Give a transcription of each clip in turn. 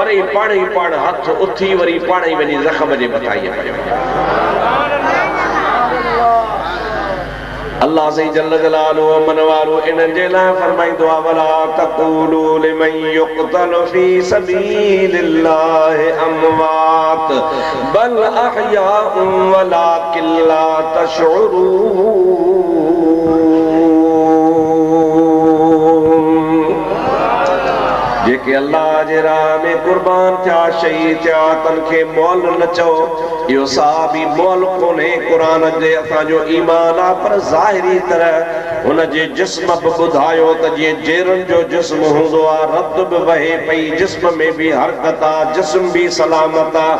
वरी पाण हथ उथी वरी पाण ही वञी ज़ख़्म जे मथां अल्लाह से जल्ल जलालुहु मन वारो इन जे लाइ फरमाईंदो आहे वला तक़ूलू लिमन युक़तलु फी सबीलिल्लाहि अमवात बल अहयाउ वलाकिन ला तशउरून। जेके अल्लाह जे राह में कुर्बान थिया शहीद थिया तन खे मोल न चओ इहो साहबी मोल कोन्हे क़ुरान जे असांजो ईमान आहे पर ज़ाहिरी तरह हुन जे जिस्म बि ॿुधायो त जीअं जेरनि जो जिस्म हूंदो आहे रत बि वहे पई जिस्म में बि हरकत आहे जिस्म बि सलामत आहे।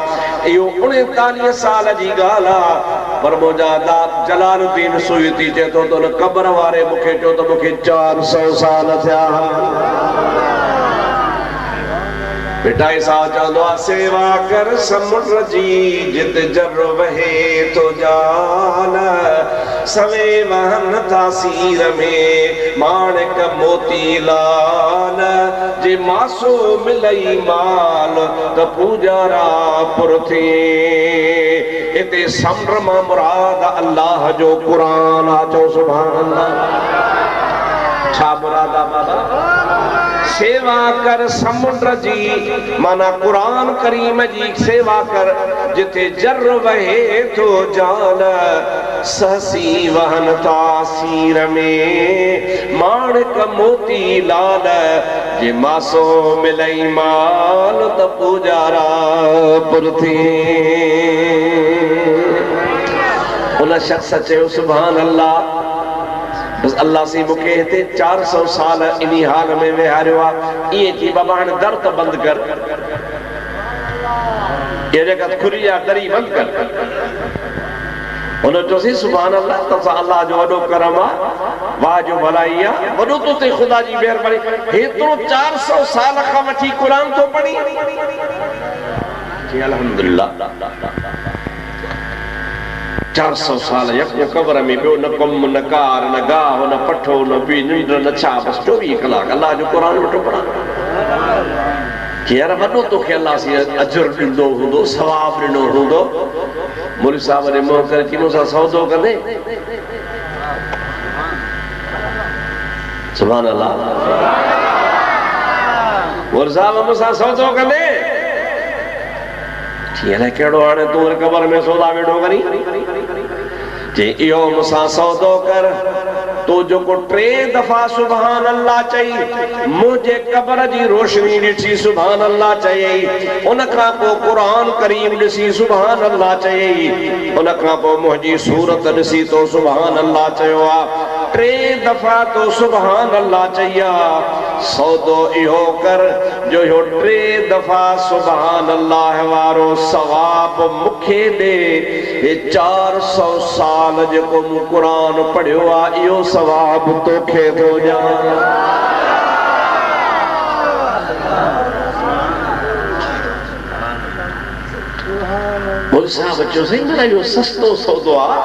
इहो 39 साल जी ॻाल्हि आहे पर मुंहिंजा जलालुद्दीन सुयूती चए थो त हुन क़ब्र वारे मूंखे चयो त मूंखे 400 साल थिया। बेटा ऐसा चवंदो आहे सेवा कर समुंड जी जित जर वहे तो जान सवे वहन तासीर में माणिक मोती लाल जे मासो मिलई माल त पूजारा पुर थिए। इते समुंड मां मुराद अल्लाह जो क़ुरान आ। चओ सुभान अल्लाह। छा मुराद आहे बाबा? सेवा कर समुंड जी माना कुरान करीम जी सेवा कर जिथे जर वहे तो जान सहसी वहन तासीर में माणिक मोती लाल जे मासो मिलई माल त पूजारा पुर थिए। उन शख्स चयो सुभान अल्लाह बस अल्लाह से मूंखे हिते 400 साल इन्ही हाल में विहारियो आहे। इएं थी बाबा हाणे दर त बंदि कर ये जेका खुली आहे दरी बंदि कर। हुन चयोसीं सुभान अल्लाह तसां अल्लाह जो वॾो करम आहे वाह जो भलाई आहे वॾो तो ते ख़ुदा जी महिरबानी हेतिरो 400 साल खां वठी क़ुरान तो पढ़ी। अल्हम्दुलिल्लाह 400 साल यको कब्र में ॿियो न कमु न कार न गाह न पठो न पी निंड न छा बस 24 कलाक अल्लाह जो क़ुरान वेठो पढ़ा। यार वॾो तोखे अल्लाह से अजर ॾींदो हूंदो सवाब ॾिनो हूंदो। मुल्क साहब ने मुंहुं करे कि मूंसां सौदो कंदे सुभान अल्लाह। मुल्क साहब मूंसां सौदो कंदे कहिड़ो हाणे तूं कब्र में सौदा वेठो करी जे इहो मूंसां सौदो कर तो जेको 3 दफ़ा सुभान अल्लाह चई मुंहिंजे कब्र जी रोशनी ॾिठी सुभान अल्लाह चई उन खां पोइ क़ुरान करीम ॾिसी सुभान अल्लाह चई उन खां पोइ मुंहिंजी सूरत ॾिसी तो सुभान अल्लाह चयो आहे 3 दफ़ा तो सुभान अल्लाह चई आहे। सौदो इहो कर जो इहो 3 दफ़ा सुभान अल्लाह वारो सवाब मूंखे ॾे 400 साल जेको मूं क़ुरान पढ़ियो आहे इहो सवाब तोखे थो ॾियां। मुल्क साहब चयो सही ना इहो सस्तो सौदो आहे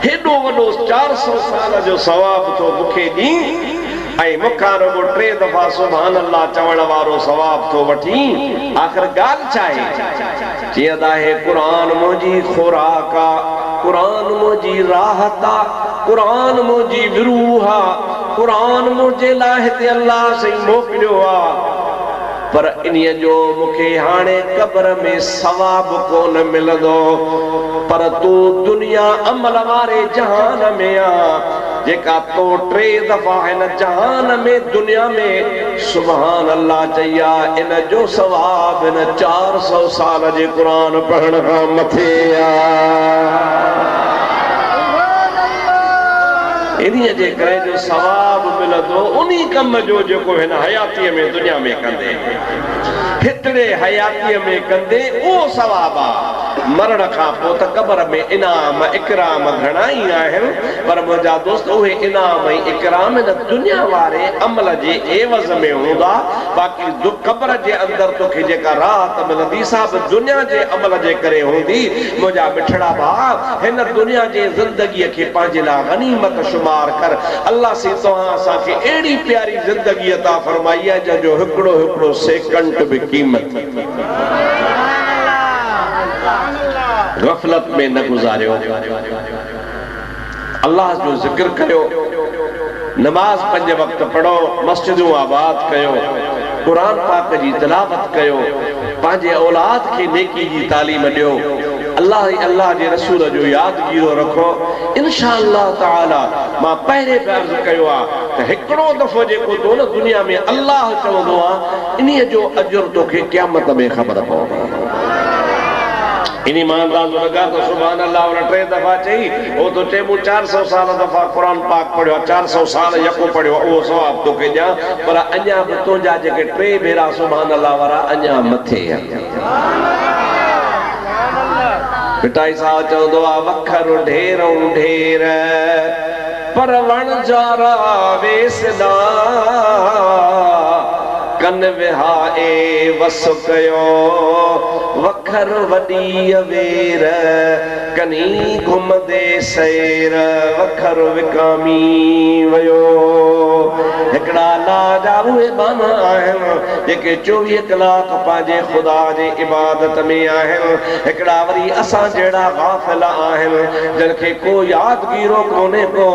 हेॾो वॾो 400 साल जो सवाब थो मूंखे ॾी ऐं मूंखां रुगो 3 दफ़ा सुभान अल्लाह चवण वारो सवाब थो वठी। आख़िर ॻाल्हि छा आहे जीअं त आहे क़ुरान मुंहिंजी खुराक आहे क़ुरान मुंहिंजी राहत आहे क़ुरान मुंहिंजी विरूह आहे क़ुरान मुंहिंजे लाइ हिते अल्लाह साईं मोकिलियो आहे पर इन्हीअ जो मूंखे हाणे कब्र में सवाब कोन मिलंदो पर तूं दुनिया अमल वारे जहान में आ जेका तो 3 दफ़ा हिन जहान में दुनिया में सुभान अल्लाह चई आहे इन जो सवाब इन 400 साल जे क़ुरान पढ़ण खां मथे आहे। इन्हीअ जे करे जो सवाब मिलंदो उन्ही कम जो जेको हिन हयातीअ में दुनिया में कंदे हितड़े हयातीअ में कंदे उहो सवाब आहे। मरण खां पोइ त कब्र में इनाम इकराम घणा ई आहिनि पर मुंहिंजा दोस्त उहे इनाम ऐं इकराम इन दुनिया वारे अमल जे एवज़ में हूंदा। बाक़ी कब्र जे अंदरि तोखे जेका राहत मिलंदी सा बि दुनिया जे अमल जे करे हूंदी। मुंहिंजा मिठड़ा भाउ हिन दुनिया जे ज़िंदगीअ खे पंहिंजे लाइ गनीमत शुमार कर। अल्लाह से तव्हां असांखे अहिड़ी प्यारी ज़िंदगी अता फरमाई आहे जंहिंजो हिकिड़ो हिकिड़ो सेकंड बि क़ीमत गफलत में न गुज़ारियो। अल्लाह जो ज़िक्र कयो, नमाज 5 वक्त पढ़ो, मस्जिदूं आबाद कयो, कुरान पाक जी तिलावत कयो, पंहिंजे औलाद खे नेकी जी तालीम ॾियो, अल्लाह जे रसूल जो यादगीरो रखो। इंशाअल्लाह ताला मां पहिरें बि अर्ज़ कयो आहे त हिकिड़ो दफ़ो जेको तो न दुनिया में अल्लाह चवंदो आहे, इन्हीअ जो अजुर तोखे क़यामत में ख़बर पवंदो। इन्हीं ईमानदार जो लगा तो सुभान अल्लाह और 3 दफा चई, वो तो चे मु 400 साल दफा कुरान पाक पढ़ियो, 400 साल यको पढ़ियो, वो सवाब तोखे ॾियां, पर अञा बि तुंहिंजा जेके 3 भेरा सुभान अल्लाह वारा अञा मथे पिटाई साहब चवंदो आहे, वखर ढेरों ढेर पर वण जारा वेसदा कन विहाए वस कयो, वखर वॾी अवेर कनी घुमदे सैर वखर विकामी वयो। हिकिड़ा अल्लाह जा उहे बाना आहिनि जेके 24 कलाक पंहिंजे ख़ुदा जे इबादत में आहिनि। हिकिड़ा वरी असां जहिड़ा गाफ़िल आहिनि जिनखे को यादगीरो कोन्हे को।